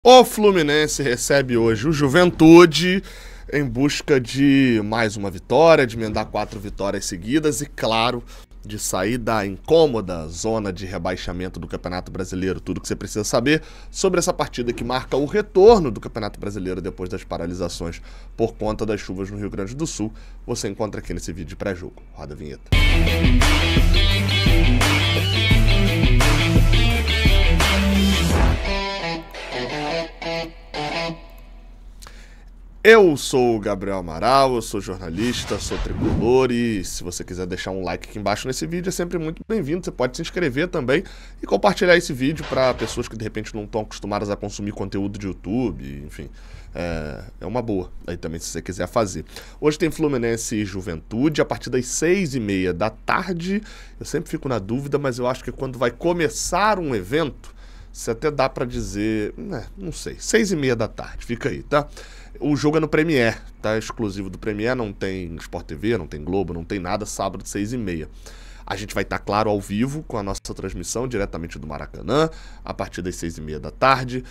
O Fluminense recebe hoje o Juventude em busca de mais uma vitória, de emendar 4 vitórias seguidas e, claro, de sair da incômoda zona de rebaixamento do Campeonato Brasileiro. Tudo que você precisa saber sobre essa partida que marca o retorno do Campeonato Brasileiro depois das paralisações por conta das chuvas no Rio Grande do Sul, você encontra aqui nesse vídeo de pré-jogo. Roda a vinheta. Eu sou o Gabriel Amaral, eu sou jornalista, sou tricolor e se você quiser deixar um like aqui embaixo nesse vídeo é sempre muito bem-vindo. Você pode se inscrever também e compartilhar esse vídeo para pessoas que de repente não estão acostumadas a consumir conteúdo de YouTube, enfim, é uma boa aí também se você quiser fazer. Hoje tem Fluminense e Juventude a partir das 6h30 da tarde. Eu sempre fico na dúvida, mas eu acho que quando vai começar um evento, você até dá para dizer, não sei, 6h30 da tarde, fica aí, tá? O jogo é no Premiere, tá? Exclusivo do Premiere, não tem Sport TV, não tem Globo, não tem nada, sábado 6h30. A gente vai estar, claro, ao vivo com a nossa transmissão diretamente do Maracanã, a partir das 6h30 da tarde,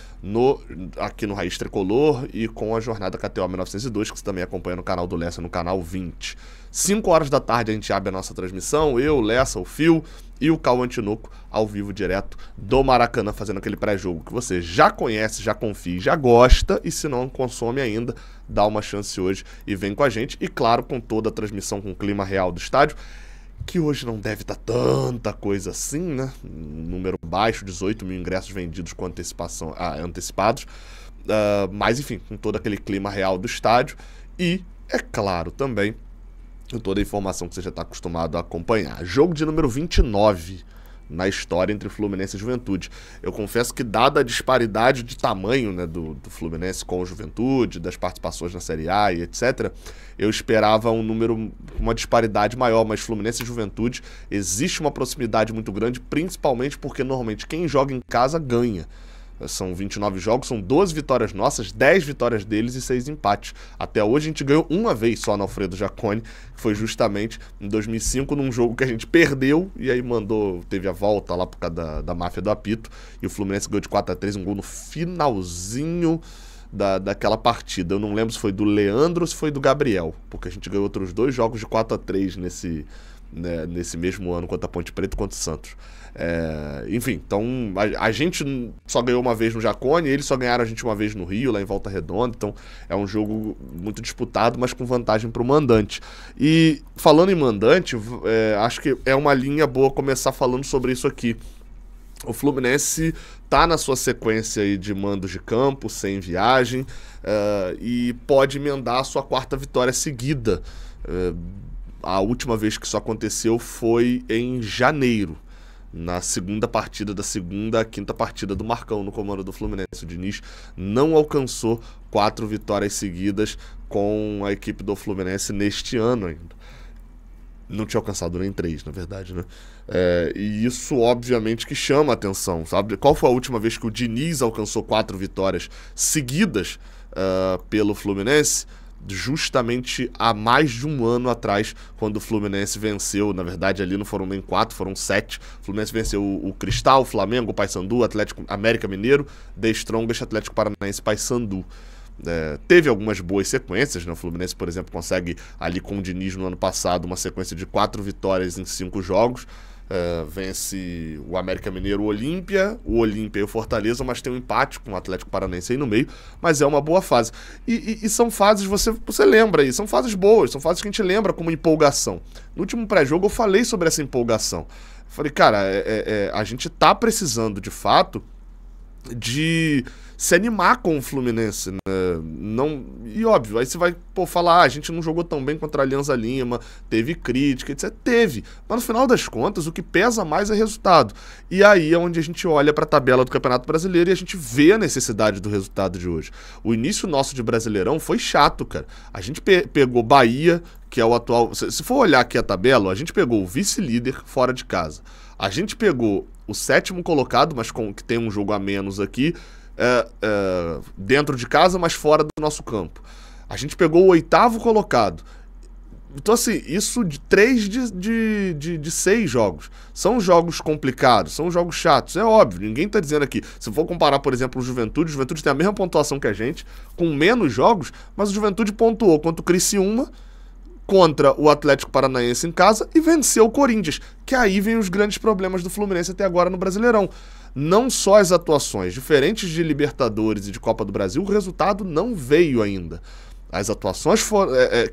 aqui no Raiz Tricolor e com a jornada KTO 1902, que você também acompanha no canal do Lessa, no canal 20. 5 horas da tarde a gente abre a nossa transmissão, eu, Lessa, o Fio e o Cauã Tinoco ao vivo direto do Maracanã, fazendo aquele pré-jogo que você já conhece, já confia, já gosta, e se não consome ainda, dá uma chance hoje e vem com a gente. E claro, com toda a transmissão com o clima real do estádio, que hoje não deve estar tanta coisa assim, né? Número baixo, 18 mil ingressos vendidos com antecipados, mas enfim, com todo aquele clima real do estádio e, é claro, também com toda a informação que você já está acostumado a acompanhar. Jogo de número 29 na história entre Fluminense e Juventude. Eu confesso que, dada a disparidade de tamanho, né, do Fluminense com o Juventude, das participações na Série A e etc., eu esperava uma disparidade maior, mas Fluminense e Juventude existe uma proximidade muito grande, principalmente porque normalmente quem joga em casa ganha. São 29 jogos, são 12 vitórias nossas, 10 vitórias deles e 6 empates. Até hoje a gente ganhou uma vez só no Alfredo Jaconi, que foi justamente em 2005, num jogo que a gente perdeu e aí teve a volta lá por causa da máfia do apito, e o Fluminense ganhou de 4-3, um gol no finalzinho daquela partida. Eu não lembro se foi do Leandro ou se foi do Gabriel, porque a gente ganhou outros 2 jogos de 4-3 nesse mesmo ano, contra a Ponte Preta e contra o Santos. Enfim, então a gente só ganhou uma vez no Jaconi, eles só ganharam a gente uma vez no Rio, lá em Volta Redonda, então é um jogo muito disputado, mas com vantagem para o mandante. E falando em mandante, acho que é uma linha boa começar falando sobre isso aqui. O Fluminense tá na sua sequência aí de mandos de campo, sem viagem, e pode emendar a sua 4ª vitória seguida. A última vez que isso aconteceu foi em janeiro, na segunda partida da segunda à 5ª partida do Marcão no comando do Fluminense. O Diniz não alcançou 4 vitórias seguidas com a equipe do Fluminense neste ano ainda. Não tinha alcançado nem 3, na verdade, né? E isso, obviamente, que chama a atenção, sabe? Qual foi a última vez que o Diniz alcançou 4 vitórias seguidas pelo Fluminense? Justamente há mais de um ano atrás, quando o Fluminense venceu, na verdade ali não foram nem 4, foram 7. O Fluminense venceu o Cristal, o Flamengo, o Paysandu, Atlético América Mineiro, The Strongest, Atlético Paranaense, Paysandu. Teve algumas boas sequências, né? O Fluminense, por exemplo, consegue ali com o Diniz no ano passado uma sequência de 4 vitórias em 5 jogos. Vence o América Mineiro, o Olímpia e o Fortaleza, mas tem um empate com o Atlético Paranaense aí no meio, mas é uma boa fase. E são fases, você lembra aí, são fases boas, são fases que a gente lembra como empolgação. No último pré-jogo eu falei sobre essa empolgação. Eu falei, cara, a gente tá precisando de fato de se animar com o Fluminense, né? E óbvio, aí você vai falar, a gente não jogou tão bem contra a Alianza Lima, teve crítica, etc. Teve, mas no final das contas o que pesa mais é resultado. E aí é onde a gente olha para a tabela do Campeonato Brasileiro e a gente vê a necessidade do resultado de hoje. O início nosso de Brasileirão foi chato, cara. A gente pegou Bahia, que é o atual... Se for olhar aqui a tabela, a gente pegou o vice-líder fora de casa. A gente pegou o 7º colocado, mas que tem um jogo a menos aqui, dentro de casa, mas fora do nosso campo. A gente pegou o 8º colocado, Então, assim, isso de 3 de 6 jogos. São jogos complicados, são jogos chatos, é óbvio. Ninguém tá dizendo aqui. Se for comparar, por exemplo, o Juventude tem a mesma pontuação que a gente, com menos jogos, mas o Juventude pontuou contra o Criciúma, contra o Atlético Paranaense em casa e venceu o Corinthians. Que aí vem os grandes problemas do Fluminense até agora no Brasileirão. Não só as atuações, diferentes de Libertadores e de Copa do Brasil, o resultado não veio ainda. As atuações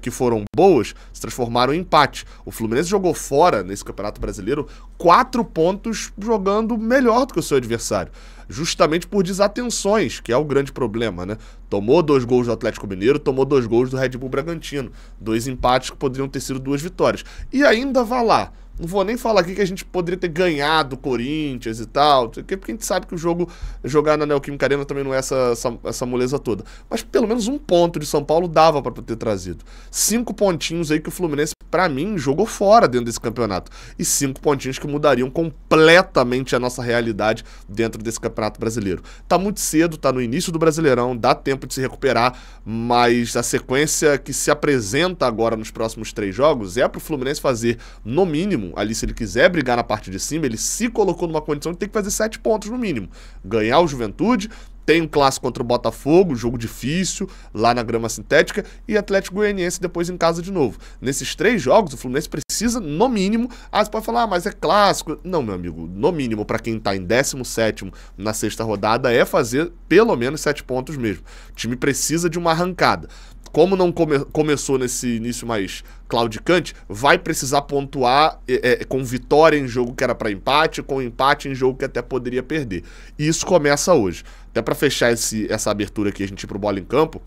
que foram boas se transformaram em empate. O Fluminense jogou fora, nesse Campeonato Brasileiro, 4 pontos jogando melhor do que o seu adversário. Justamente por desatenções, que é o grande problema, né? Tomou 2 gols do Atlético Mineiro, tomou 2 gols do Red Bull Bragantino. 2 empates que poderiam ter sido 2 vitórias. E ainda vai lá. Não vou nem falar aqui que a gente poderia ter ganhado o Corinthians e tal, porque a gente sabe que o jogo, jogar na Neoquímica Arena também não é essa moleza toda. Mas pelo menos 1 ponto de São Paulo dava para ter trazido. 5 pontinhos aí que o Fluminense, para mim, jogou fora dentro desse campeonato. E 5 pontinhos que mudariam completamente a nossa realidade dentro desse Campeonato Brasileiro. Tá muito cedo, tá no início do Brasileirão, dá tempo de se recuperar, mas a sequência que se apresenta agora nos próximos 3 jogos é pro Fluminense fazer, no mínimo, ali se ele quiser brigar na parte de cima, ele se colocou numa condição de ter que fazer 7 pontos no mínimo. Ganhar o Juventude, tem um clássico contra o Botafogo, jogo difícil, lá na grama sintética, e Atlético Goianiense depois em casa de novo. Nesses 3 jogos, o Fluminense precisa, no mínimo, você pode falar, mas é clássico. Não, meu amigo, no mínimo, para quem tá em 17º na 6ª rodada, é fazer pelo menos 7 pontos mesmo. O time precisa de uma arrancada. Como não começou nesse início mais claudicante, vai precisar pontuar com vitória em jogo que era para empate, com empate em jogo que até poderia perder. E isso começa hoje. Até para fechar essa abertura aqui, a gente ir pro Bola em Campo,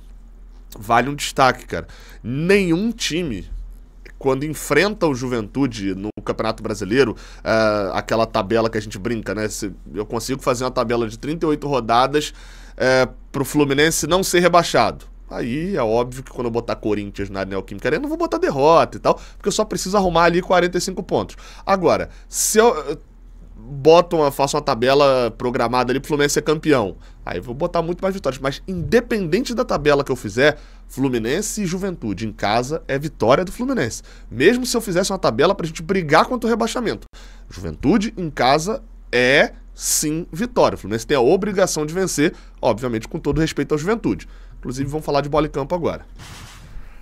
vale um destaque, cara. Nenhum time, quando enfrenta o Juventude no Campeonato Brasileiro, aquela tabela que a gente brinca, né? Eu consigo fazer uma tabela de 38 rodadas pro Fluminense não ser rebaixado. Aí é óbvio que quando eu botar Corinthians na Neoquímica Arena, eu não vou botar derrota e tal, porque eu só preciso arrumar ali 45 pontos. Agora, se eu faço uma tabela programada ali pro Fluminense ser campeão, aí eu vou botar muito mais vitórias. Mas independente da tabela que eu fizer, Fluminense e Juventude em casa é vitória do Fluminense. Mesmo se eu fizesse uma tabela pra gente brigar contra o rebaixamento. Juventude em casa é sim vitória. O Fluminense tem a obrigação de vencer, obviamente com todo respeito à Juventude. Inclusive, vamos falar de bola e campo agora.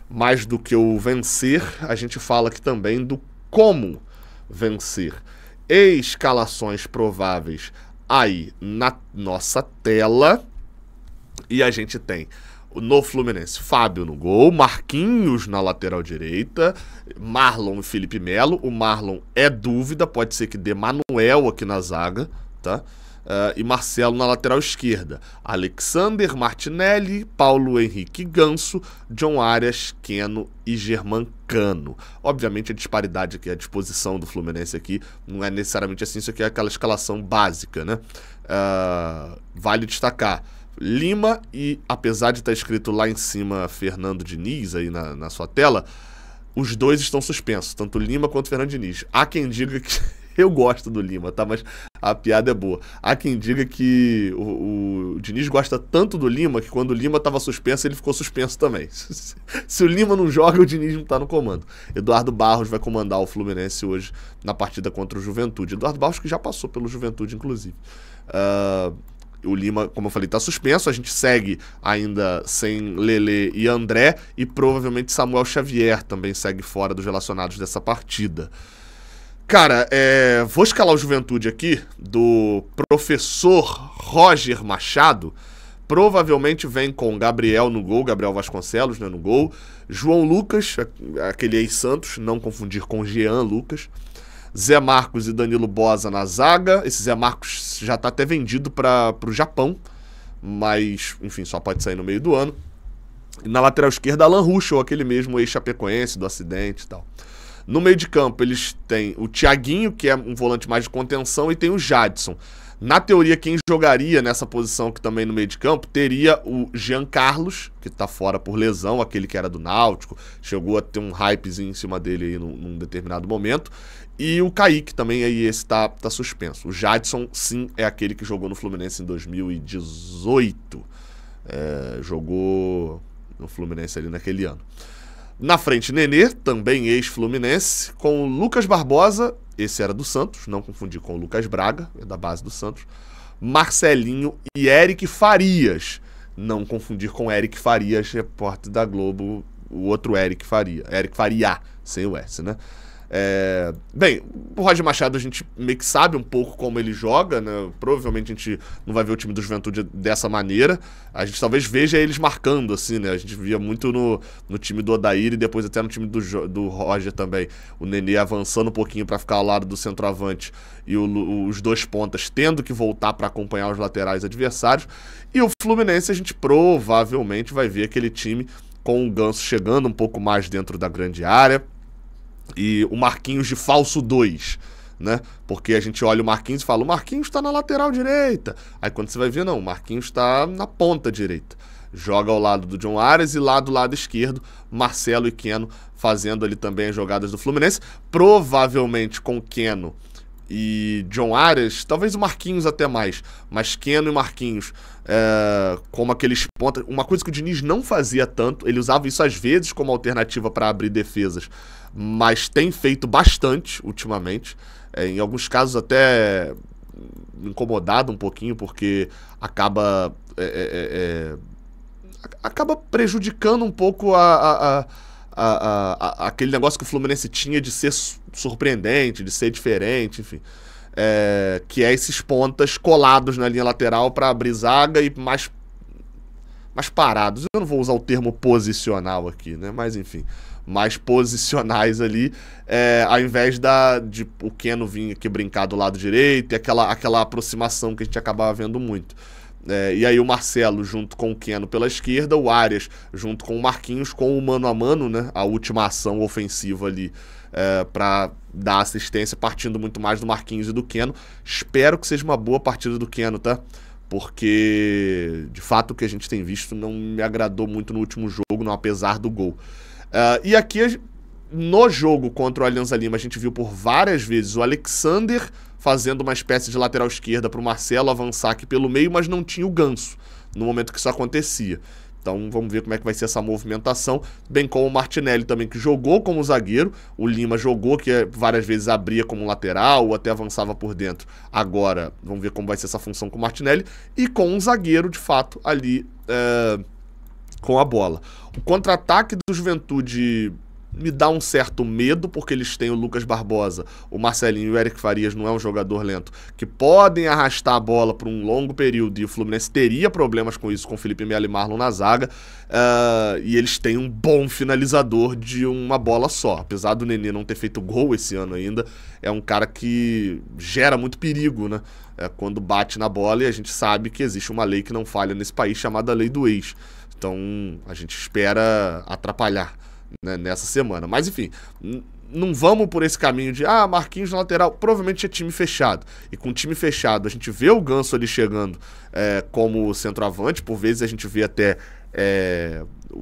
Mais do que o vencer, a gente fala aqui também do como vencer. Escalações prováveis aí na nossa tela. E a gente tem no Fluminense, Fábio no gol, Marquinhos na lateral direita, Marlon e Felipe Melo. O Marlon é dúvida, pode ser que dê Manuel aqui na zaga, tá? E Marcelo na lateral esquerda. Alexander Martinelli, Paulo Henrique Ganso, John Arias, Keno e Germancano. Obviamente a disparidade aqui, a disposição do Fluminense aqui, não é necessariamente assim, isso aqui é aquela escalação básica, né? Vale destacar, Lima e, apesar de estar escrito lá em cima Fernando Diniz aí na sua tela, os dois estão suspensos, tanto Lima quanto Fernando Diniz. Há quem diga que... Eu gosto do Lima, tá? Mas a piada é boa. Há quem diga que o Diniz gosta tanto do Lima que quando o Lima estava suspenso, ele ficou suspenso também. Se o Lima não joga, o Diniz não tá no comando. Eduardo Barros vai comandar o Fluminense hoje na partida contra o Juventude. Eduardo Barros que já passou pelo Juventude, inclusive. O Lima, como eu falei, tá suspenso. A gente segue ainda sem Lelê e André. E provavelmente Samuel Xavier também segue fora dos relacionados dessa partida. Cara, vou escalar o Juventude aqui, do professor Roger Machado. Provavelmente vem com Gabriel no gol, Gabriel Vasconcelos, né, no gol. João Lucas, aquele ex-Santos, não confundir com Jean Lucas. Zé Marcos e Danilo Bosa na zaga. Esse Zé Marcos já tá até vendido para o Japão, mas, enfim, só pode sair no meio do ano. E na lateral esquerda, Alan Ruschel, aquele mesmo ex-chapecoense do acidente e tal. No meio de campo, eles têm o Thiaguinho, que é um volante mais de contenção, e tem o Jadson. Na teoria, quem jogaria nessa posição aqui também no meio de campo, teria o Jean Carlos, que tá fora por lesão, aquele que era do Náutico, chegou a ter um hypezinho em cima dele aí num determinado momento, e o Kaique também, aí esse tá suspenso. O Jadson, sim, é aquele que jogou no Fluminense em 2018, jogou no Fluminense ali naquele ano. Na frente, Nenê, também ex-Fluminense, com o Lucas Barbosa, esse era do Santos, não confundir com o Lucas Braga, é da base do Santos, Marcelinho e Eric Farias, não confundir com Eric Farias, repórter da Globo, o outro Eric Faria, sem o S, né? Bem, o Roger Machado a gente meio que sabe um pouco como ele joga, né? Provavelmente a gente não vai ver o time do Juventude dessa maneira. A gente talvez veja eles marcando, assim, né? A gente via muito no time do Odair e depois até no time do Roger também. O Nenê avançando um pouquinho para ficar ao lado do centroavante e os dois pontas tendo que voltar para acompanhar os laterais adversários. E o Fluminense a gente provavelmente vai ver aquele time com o Ganso chegando um pouco mais dentro da grande área. E o Marquinhos de falso 2, né? Porque a gente olha o Marquinhos e fala, o Marquinhos tá na lateral direita. Aí quando você vai ver, não, o Marquinhos tá na ponta direita. Joga ao lado do John Arias e lá do lado esquerdo, Marcelo e Keno fazendo ali também as jogadas do Fluminense. Provavelmente com Keno e John Arias, talvez o Marquinhos até mais, mas Keno e Marquinhos como aqueles pontas. Uma coisa que o Diniz não fazia tanto, ele usava isso às vezes como alternativa para abrir defesas, mas tem feito bastante ultimamente, em alguns casos até incomodado um pouquinho, porque acaba prejudicando um pouco aquele negócio que o Fluminense tinha de ser surpreendente, de ser diferente, enfim. Que é esses pontas colados na linha lateral para abrir zaga e mais parados. Eu não vou usar o termo posicional aqui, né? Mas enfim, mais posicionais ali, ao invés de o Keno vir aqui brincar do lado direito e aquela aproximação que a gente acabava vendo muito. E aí o Marcelo junto com o Keno pela esquerda, o Arias junto com o Marquinhos com o mano a mano, né? A última ação ofensiva ali para dar assistência, partindo muito mais do Marquinhos e do Keno. Espero que seja uma boa partida do Keno, tá? Porque de fato o que a gente tem visto não me agradou muito no último jogo, não, apesar do gol. E aqui no jogo contra o Alianza Lima a gente viu por várias vezes o Alexander fazendo uma espécie de lateral esquerda para o Marcelo avançar aqui pelo meio, mas não tinha o Ganso no momento que isso acontecia. Então vamos ver como é que vai ser essa movimentação, bem como o Martinelli também, que jogou como zagueiro, o Lima jogou, que várias vezes abria como lateral ou até avançava por dentro. Agora vamos ver como vai ser essa função com o Martinelli e com um zagueiro, de fato, ali com a bola. O contra-ataque do Juventude me dá um certo medo, porque eles têm o Lucas Barbosa, o Marcelinho e o Eric Farias, não é um jogador lento, que podem arrastar a bola por um longo período, e o Fluminense teria problemas com isso, com o Felipe Melo e Marlon na zaga, e eles têm um bom finalizador de uma bola só. Apesar do Nenê não ter feito gol esse ano ainda, é um cara que gera muito perigo, né? Quando bate na bola, e a gente sabe que existe uma lei que não falha nesse país, chamada Lei do Ex. Então a gente espera atrapalhar, né, nessa semana. Mas enfim, não vamos por esse caminho de Marquinhos na lateral. Provavelmente é time fechado. E com time fechado a gente vê o Ganso ali chegando como centroavante. Por vezes a gente vê até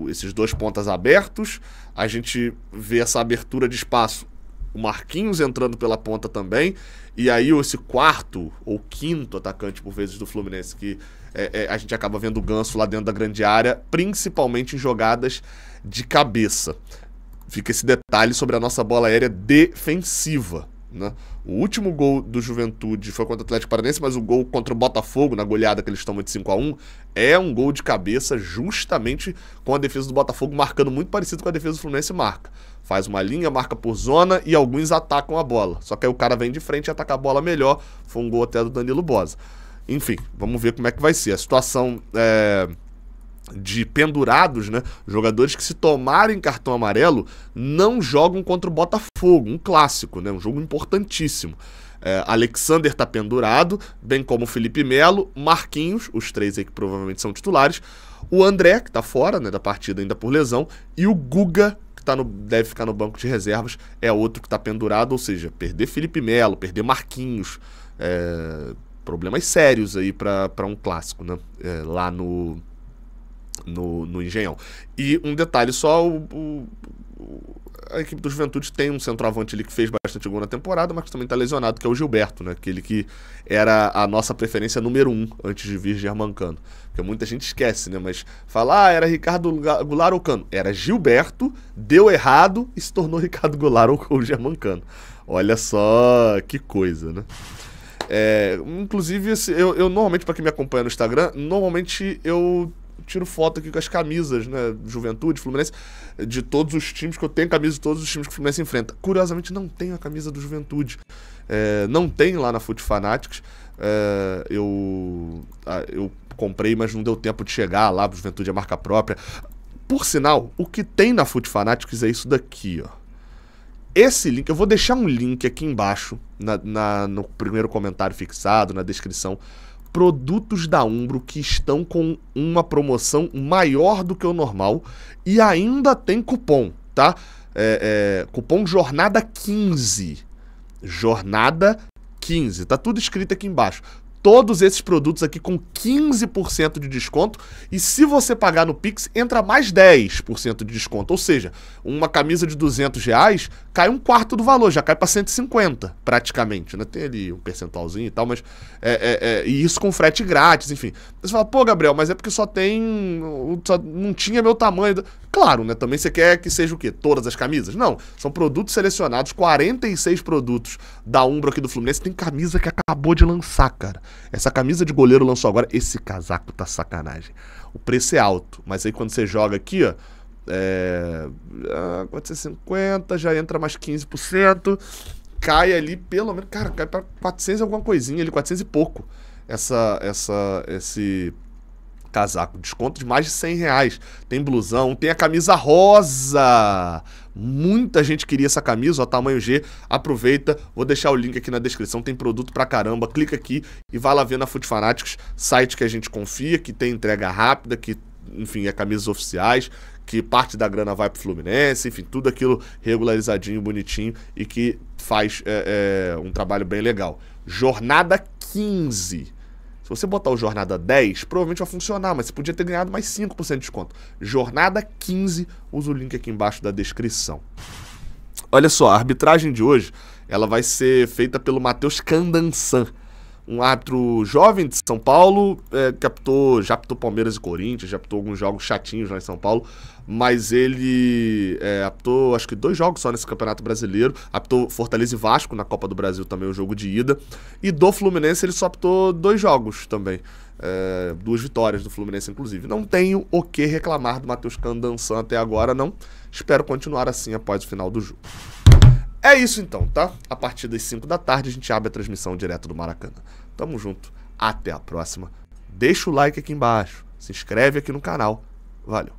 esses dois pontas abertos. A gente vê essa abertura de espaço, o Marquinhos entrando pela ponta também. E aí esse quarto ou quinto atacante por vezes do Fluminense, que a gente acaba vendo o Ganso lá dentro da grande área, principalmente em jogadas de cabeça. Fica esse detalhe sobre a nossa bola aérea defensiva, né? O último gol do Juventude foi contra o Atlético Paranaense, mas o gol contra o Botafogo, na goleada que eles tomam de 5-1, é um gol de cabeça justamente com a defesa do Botafogo marcando muito parecido com a defesa do Fluminense marca. Faz uma linha, marca por zona e alguns atacam a bola. Só que aí o cara vem de frente e ataca a bola melhor. Foi um gol até do Danilo Bosa. Enfim, vamos ver como é que vai ser. A situação de pendurados, né? Jogadores que, se tomarem cartão amarelo, não jogam contra o Botafogo, um clássico, né? Um jogo importantíssimo. Alexander tá pendurado, bem como o Felipe Melo, Marquinhos, os três aí que provavelmente são titulares, o André, que tá fora, né, da partida ainda por lesão, e o Guga, que deve ficar no banco de reservas, é outro que tá pendurado, ou seja, perder Felipe Melo, perder Marquinhos, problemas sérios aí para um clássico, né? Lá no Engenhão. E um detalhe só, a equipe do Juventude tem um centroavante ali que fez bastante gol na temporada, mas que também tá lesionado, que é o Gilberto, né? Aquele que era a nossa preferência número 1 antes de vir Germancano. Porque muita gente esquece, né? Mas fala, era Ricardo Goulart ou Cano. Era Gilberto, deu errado e se tornou Ricardo Goulart ou Germancano. Olha só que coisa, né? Inclusive, eu normalmente, para quem me acompanha no Instagram, normalmente eu tiro foto aqui com as camisas, né, Juventude, Fluminense, de todos os times, que eu tenho camisa de todos os times que o Fluminense enfrenta. Curiosamente, não tenho a camisa do Juventude. Não tem lá na Foot Fanatics. Eu comprei, mas não deu tempo de chegar lá, pro Juventude é marca própria. Por sinal, o que tem na Foot Fanatics é isso daqui, ó. Esse link, eu vou deixar um link aqui embaixo, no primeiro comentário fixado, na descrição, produtos da Umbro que estão com uma promoção maior do que o normal e ainda tem cupom, tá? Cupom Jornada 15. Jornada 15. Tá tudo escrito aqui embaixo. Todos esses produtos aqui com 15% de desconto e se você pagar no Pix, entra mais 10% de desconto. Ou seja, uma camisa de R$200 cai um quarto do valor, já cai para 150 praticamente, né? Tem ali um percentualzinho e tal, mas e isso com frete grátis, enfim. Você fala, pô, Gabriel, mas é porque só não tinha meu tamanho. Claro, né? Também você quer que seja o quê? Todas as camisas? Não, são produtos selecionados, 46 produtos da Umbro aqui do Fluminense. Tem camisa que acabou de lançar, cara. Essa camisa de goleiro lançou agora. Esse casaco tá sacanagem. O preço é alto, mas aí quando você joga aqui, ó, 450, já entra mais 15%, cai ali pelo menos, cara, cai pra 400 alguma coisinha ali, 400 e pouco. Esse casaco, desconto de mais de R$100. Tem blusão, tem a camisa rosa. Muita gente queria essa camisa, ó, tamanho G. Aproveita, vou deixar o link aqui na descrição, tem produto pra caramba. Clica aqui e vai lá ver na Foot Fanatics, site que a gente confia, que tem entrega rápida, que, enfim, camisas oficiais, que parte da grana vai pro Fluminense, enfim, tudo aquilo regularizadinho, bonitinho e que faz um trabalho bem legal. Jornada 15. Se você botar o Jornada 10, provavelmente vai funcionar, mas você podia ter ganhado mais 5% de desconto. Jornada 15, usa o link aqui embaixo da descrição. Olha só, a arbitragem de hoje, ela vai ser feita pelo Matheus Candansan, um árbitro jovem de São Paulo, já apitou Palmeiras e Corinthians, já apitou alguns jogos chatinhos lá em São Paulo, mas ele apitou acho que 2 jogos só nesse Campeonato Brasileiro, apitou Fortaleza e Vasco na Copa do Brasil também, o jogo de ida, e do Fluminense ele só apitou 2 jogos também, 2 vitórias do Fluminense inclusive. Não tenho o que reclamar do Matheus Candansan até agora, não, espero continuar assim após o final do jogo. É isso então, tá? A partir das 5 da tarde a gente abre a transmissão direto do Maracanã. Tamo junto, até a próxima. Deixa o like aqui embaixo, se inscreve aqui no canal. Valeu!